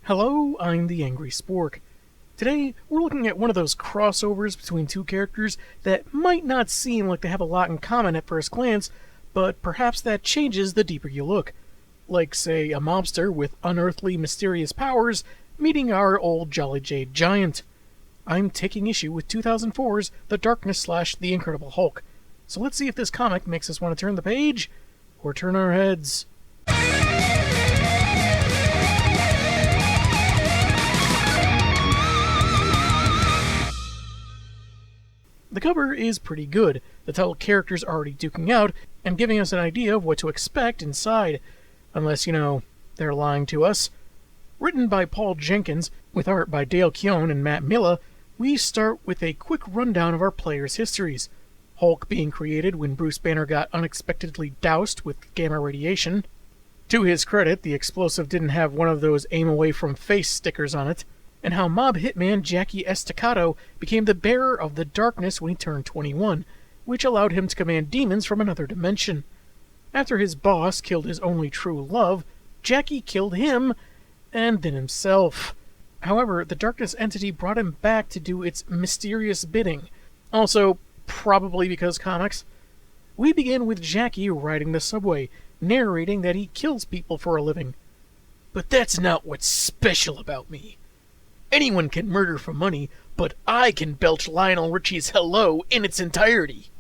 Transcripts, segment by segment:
Hello, I'm the Angry Spork. Today, we're looking at one of those crossovers between two characters that might not seem like they have a lot in common at first glance, but perhaps that changes the deeper you look. Like, say, a mobster with unearthly mysterious powers meeting our old Jolly Jade Giant. I'm taking issue with 2004's The Darkness / The Incredible Hulk. So let's see if this comic makes us want to turn the page, or turn our heads. The cover is pretty good. The title characters are already duking out and giving us an idea of what to expect inside. Unless, they're lying to us. Written by Paul Jenkins, with art by Dale Keown and Matt Milla, we start with a quick rundown of our players' histories. Hulk being created when Bruce Banner got unexpectedly doused with gamma radiation. To his credit, the explosive didn't have one of those aim-away-from-face stickers on it. And how mob hitman Jackie Estacado became the bearer of the darkness when he turned 21, which allowed him to command demons from another dimension. After his boss killed his only true love, Jackie killed him, and then himself. However, the darkness entity brought him back to do its mysterious bidding. Also, probably because comics. We begin with Jackie riding the subway, narrating that he kills people for a living. But that's not what's special about me. Anyone can murder for money, but I can belch Lionel Richie's Hello in its entirety.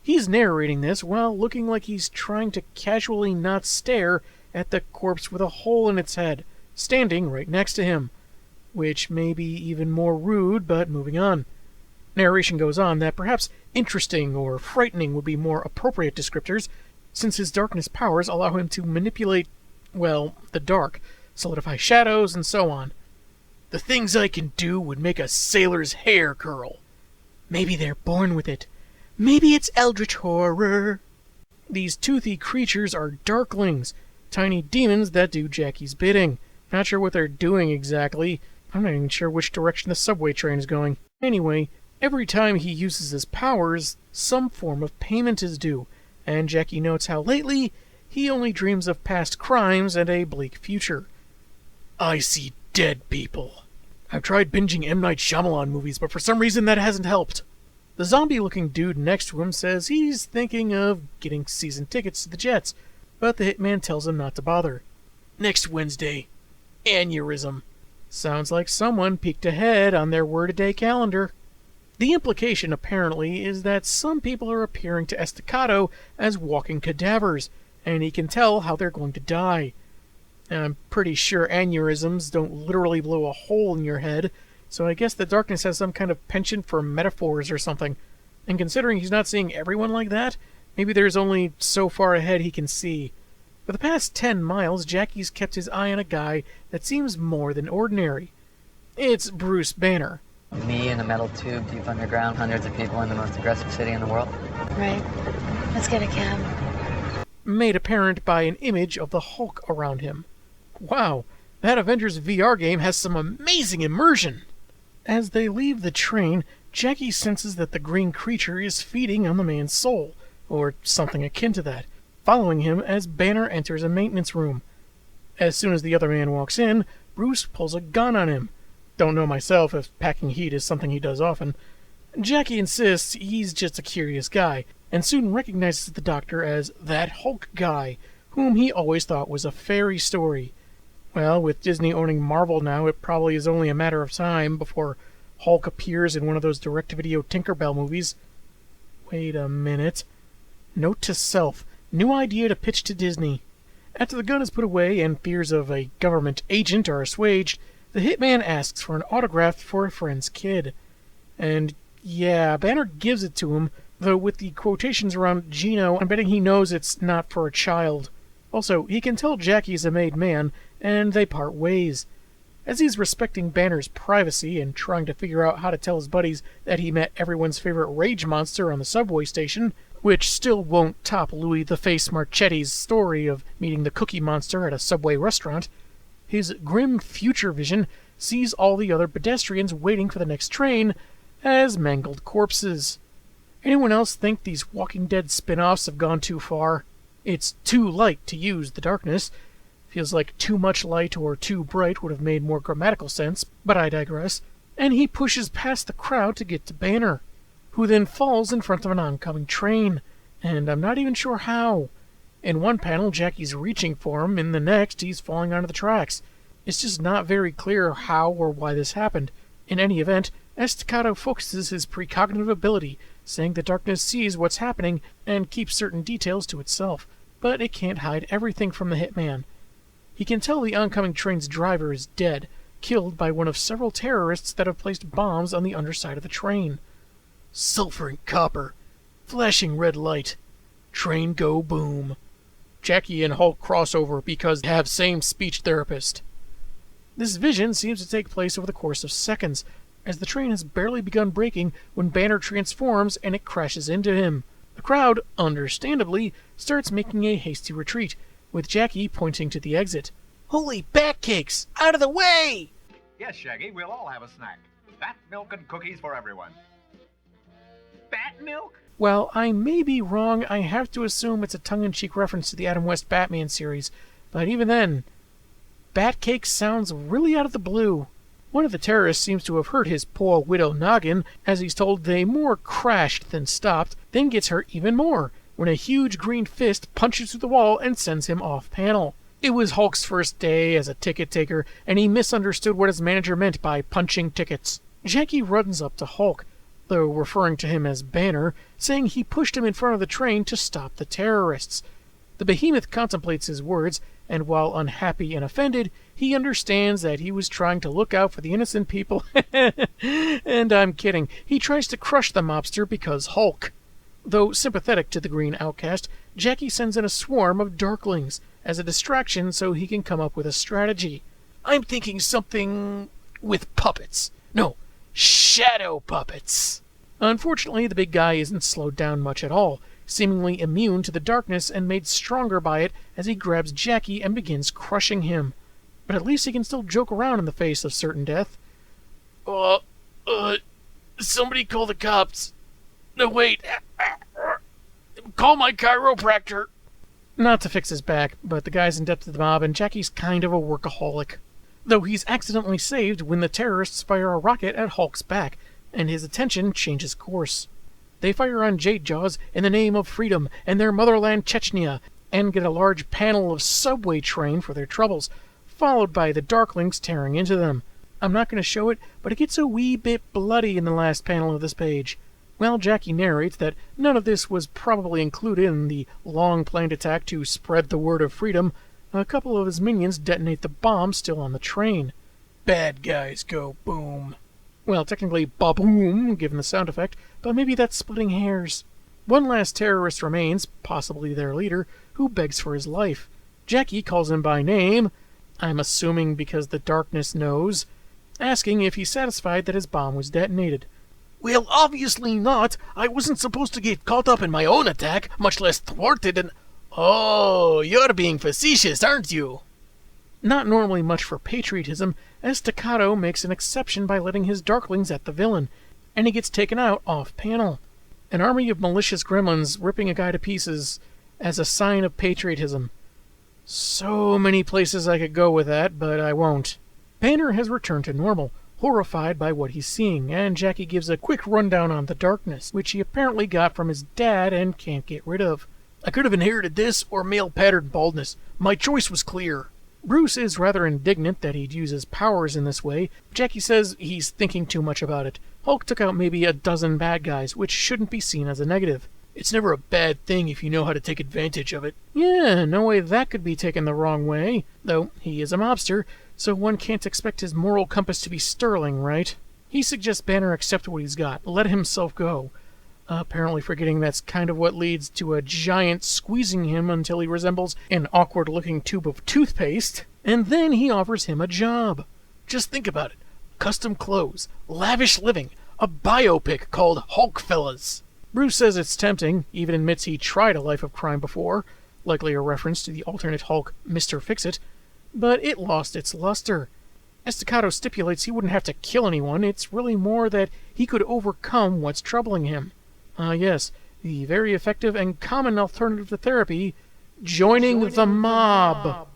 He's narrating this while looking like he's trying to casually not stare at the corpse with a hole in its head, standing right next to him. Which may be even more rude, but moving on. Narration goes on that perhaps interesting or frightening would be more appropriate descriptors, since his darkness powers allow him to manipulate, the dark, solidify shadows, and so on. The things I can do would make a sailor's hair curl. Maybe they're born with it. Maybe it's eldritch horror. These toothy creatures are darklings, tiny demons that do Jackie's bidding. Not sure what they're doing exactly. I'm not even sure which direction the subway train is going. Anyway, every time he uses his powers, some form of payment is due, and Jackie notes how lately he only dreams of past crimes and a bleak future. I see dead people. I've tried binging M. Night Shyamalan movies, but for some reason that hasn't helped. The zombie-looking dude next to him says he's thinking of getting season tickets to the Jets, but the hitman tells him not to bother. Next Wednesday. Aneurysm. Sounds like someone peeked ahead on their word-a-day calendar. The implication, apparently, is that some people are appearing to Estacado as walking cadavers, and he can tell how they're going to die. And I'm pretty sure aneurysms don't literally blow a hole in your head, so I guess the darkness has some kind of penchant for metaphors or something. And considering he's not seeing everyone like that, maybe there's only so far ahead he can see. For the past 10 miles, Jackie's kept his eye on a guy that seems more than ordinary. It's Bruce Banner. Me in a metal tube deep underground, hundreds of people in the most aggressive city in the world. Right. Let's get a cab. Made apparent by an image of the Hulk around him. Wow, that Avengers VR game has some amazing immersion! As they leave the train, Jackie senses that the green creature is feeding on the man's soul, or something akin to that, following him as Banner enters a maintenance room. As soon as the other man walks in, Bruce pulls a gun on him. Don't know myself if packing heat is something he does often. Jackie insists he's just a curious guy, and soon recognizes the doctor as that Hulk guy, whom he always thought was a fairy story. Well, with Disney owning Marvel now, it probably is only a matter of time before Hulk appears in one of those direct-to-video Tinkerbell movies. Wait a minute. Note to self. New idea to pitch to Disney. After the gun is put away and fears of a government agent are assuaged, the hitman asks for an autograph for a friend's kid. And yeah, Banner gives it to him, though with the quotations around Gino, I'm betting he knows it's not for a child. Also, he can tell Jackie's a made man, and they part ways. As he's respecting Banner's privacy and trying to figure out how to tell his buddies that he met everyone's favorite rage monster on the subway station, which still won't top Louis the Face Marchetti's story of meeting the Cookie Monster at a subway restaurant, his grim future vision sees all the other pedestrians waiting for the next train as mangled corpses. Anyone else think these Walking Dead spin-offs have gone too far? It's too light to use the darkness. Feels like too much light or too bright would have made more grammatical sense, but I digress. And he pushes past the crowd to get to Banner, who then falls in front of an oncoming train, and I'm not even sure how. In one panel, Jackie's reaching for him, in the next, he's falling onto the tracks. It's just not very clear how or why this happened. In any event, Estacado focuses his precognitive ability, saying the darkness sees what's happening and keeps certain details to itself, but it can't hide everything from the hitman. He can tell the oncoming train's driver is dead, killed by one of several terrorists that have placed bombs on the underside of the train. Sulfur and copper. Flashing red light. Train go boom. Jackie and Hulk crossover because they have same speech therapist. This vision seems to take place over the course of seconds, as the train has barely begun braking when Banner transforms and it crashes into him. The crowd, understandably, starts making a hasty retreat, with Jackie pointing to the exit. Holy bat cakes! Out of the way! Yes, Shaggy, we'll all have a snack. Bat milk and cookies for everyone. Bat milk? While I may be wrong, I have to assume it's a tongue-in-cheek reference to the Adam West Batman series, but even then, bat cake sounds really out of the blue. One of the terrorists seems to have hurt his poor widow noggin, as he's told they more crashed than stopped, then gets hurt even more, when a huge green fist punches through the wall and sends him off panel. It was Hulk's first day as a ticket taker, and he misunderstood what his manager meant by punching tickets. Jackie runs up to Hulk, though referring to him as Banner, saying he pushed him in front of the train to stop the terrorists. The behemoth contemplates his words, and while unhappy and offended, he understands that he was trying to look out for the innocent people. And I'm kidding. He tries to crush the mobster because Hulk. Though sympathetic to the green outcast, Jackie sends in a swarm of Darklings as a distraction so he can come up with a strategy. I'm thinking something with puppets. No, shadow puppets. Unfortunately, the big guy isn't slowed down much at all, seemingly immune to the darkness and made stronger by it as he grabs Jackie and begins crushing him. But at least he can still joke around in the face of certain death. Somebody call the cops. No, wait. Call my chiropractor. Not to fix his back, but the guy's in debt to the mob, and Jackie's kind of a workaholic. Though he's accidentally saved when the terrorists fire a rocket at Hulk's back, and his attention changes course. They fire on Jade Jaws in the name of freedom and their motherland Chechnya, and get a large panel of subway train for their troubles, followed by the Darklings tearing into them. I'm not going to show it, but it gets a wee bit bloody in the last panel of this page. Well, Jackie narrates that none of this was probably included in the long-planned attack to spread the word of freedom. A couple of his minions detonate the bomb still on the train. Bad guys go boom. Well, technically ba-boom, given the sound effect, but maybe that's splitting hairs. One last terrorist remains, possibly their leader, who begs for his life. Jackie calls him by name, I'm assuming because the darkness knows, asking if he's satisfied that his bomb was detonated. Well, obviously not. I wasn't supposed to get caught up in my own attack, much less thwarted and... Oh, you're being facetious, aren't you? Not normally much for patriotism, Estacado makes an exception by letting his Darklings at the villain, and he gets taken out off-panel. An army of malicious gremlins ripping a guy to pieces as a sign of patriotism. So many places I could go with that, but I won't. Banner has returned to normal, horrified by what he's seeing, and Jackie gives a quick rundown on the darkness, which he apparently got from his dad and can't get rid of. I could have inherited this or male-pattern baldness. My choice was clear. Bruce is rather indignant that he'd use his powers in this way. Jackie says he's thinking too much about it. Hulk took out maybe a dozen bad guys, which shouldn't be seen as a negative. It's never a bad thing if you know how to take advantage of it. Yeah, no way that could be taken the wrong way. Though he is a mobster, so one can't expect his moral compass to be sterling, right? He suggests Banner accept what he's got, let himself go. Apparently forgetting that's kind of what leads to a giant squeezing him until he resembles an awkward-looking tube of toothpaste, and then he offers him a job. Just think about it. Custom clothes, lavish living, a biopic called Hulkfellas. Bruce says it's tempting, even admits he tried a life of crime before, likely a reference to the alternate Hulk, Mr. Fix-It, but it lost its luster. Estacado stipulates he wouldn't have to kill anyone, it's really more that he could overcome what's troubling him. Yes, the very effective and common alternative to therapy, joining the mob.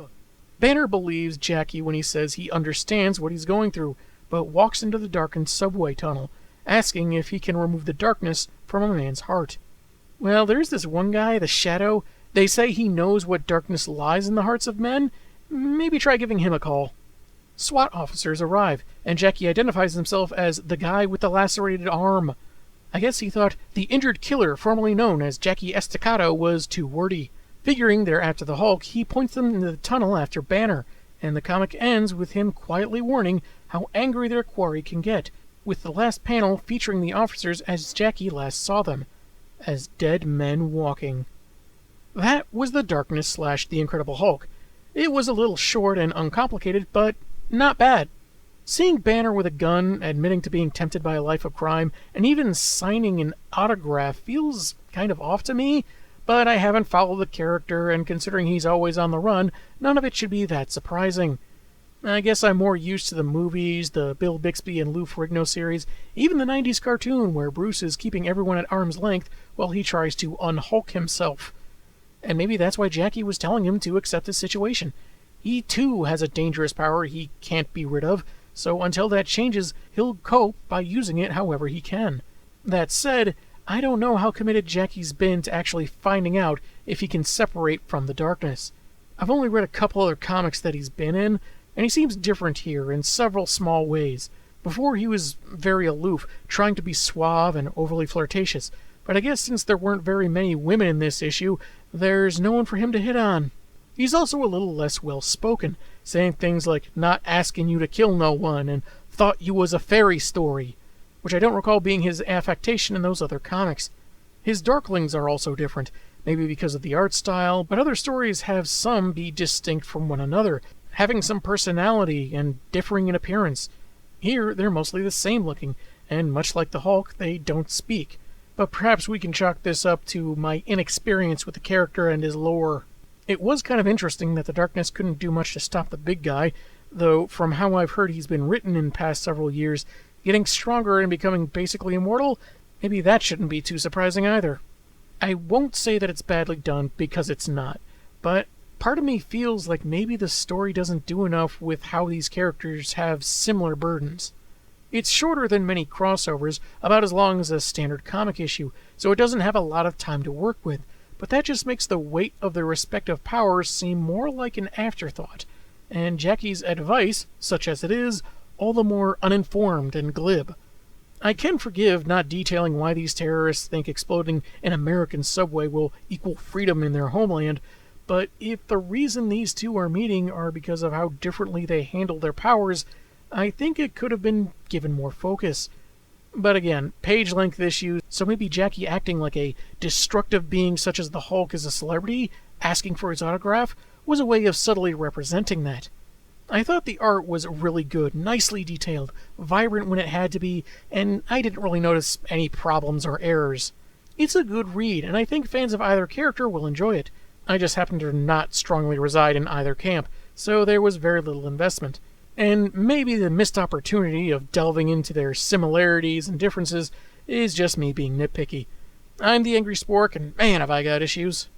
Banner believes Jackie when he says he understands what he's going through, but walks into the darkened subway tunnel, asking if he can remove the darkness from a man's heart. Well, there's this one guy, the Shadow. They say he knows what darkness lies in the hearts of men. Maybe try giving him a call. SWAT officers arrive, and Jackie identifies himself as the guy with the lacerated arm. I guess he thought the injured killer, formerly known as Jackie Estacado, was too wordy. Figuring they're after the Hulk, he points them into the tunnel after Banner, and the comic ends with him quietly warning how angry their quarry can get, with the last panel featuring the officers as Jackie last saw them, as dead men walking. That was The Darkness / The Incredible Hulk. It was a little short and uncomplicated, but not bad. Seeing Banner with a gun, admitting to being tempted by a life of crime, and even signing an autograph feels kind of off to me, but I haven't followed the character, and considering he's always on the run, none of it should be that surprising. I guess I'm more used to the movies, the Bill Bixby and Lou Ferrigno series, even the 90s cartoon where Bruce is keeping everyone at arm's length while he tries to unhulk himself. And maybe that's why Jackie was telling him to accept his situation. He too has a dangerous power he can't be rid of, so until that changes, he'll cope by using it however he can. That said, I don't know how committed Jackie's been to actually finding out if he can separate from the darkness. I've only read a couple other comics that he's been in, and he seems different here in several small ways. Before he was very aloof, trying to be suave and overly flirtatious, but I guess since there weren't very many women in this issue, there's no one for him to hit on. He's also a little less well-spoken, saying things like not asking you to kill no one and thought you was a fairy story, which I don't recall being his affectation in those other comics. His Darklings are also different, maybe because of the art style, but other stories have some be distinct from one another, having some personality and differing in appearance. Here, they're mostly the same looking, and much like the Hulk, they don't speak. But perhaps we can chalk this up to my inexperience with the character and his lore. It was kind of interesting that the darkness couldn't do much to stop the big guy, though from how I've heard he's been written in past several years, getting stronger and becoming basically immortal, maybe that shouldn't be too surprising either. I won't say that it's badly done, because it's not, but part of me feels like maybe the story doesn't do enough with how these characters have similar burdens. It's shorter than many crossovers, about as long as a standard comic issue, so it doesn't have a lot of time to work with, but that just makes the weight of their respective powers seem more like an afterthought, and Jackie's advice, such as it is, all the more uninformed and glib. I can forgive not detailing why these terrorists think exploding an American subway will equal freedom in their homeland, but if the reason these two are meeting are because of how differently they handle their powers, I think it could have been given more focus. But again, page-length issues, so maybe Jackie acting like a destructive being such as the Hulk is a celebrity, asking for his autograph, was a way of subtly representing that. I thought the art was really good, nicely detailed, vibrant when it had to be, and I didn't really notice any problems or errors. It's a good read, and I think fans of either character will enjoy it. I just happen to not strongly reside in either camp, so there was very little investment. And maybe the missed opportunity of delving into their similarities and differences is just me being nitpicky. I'm the Angry Spork, and man have I got issues.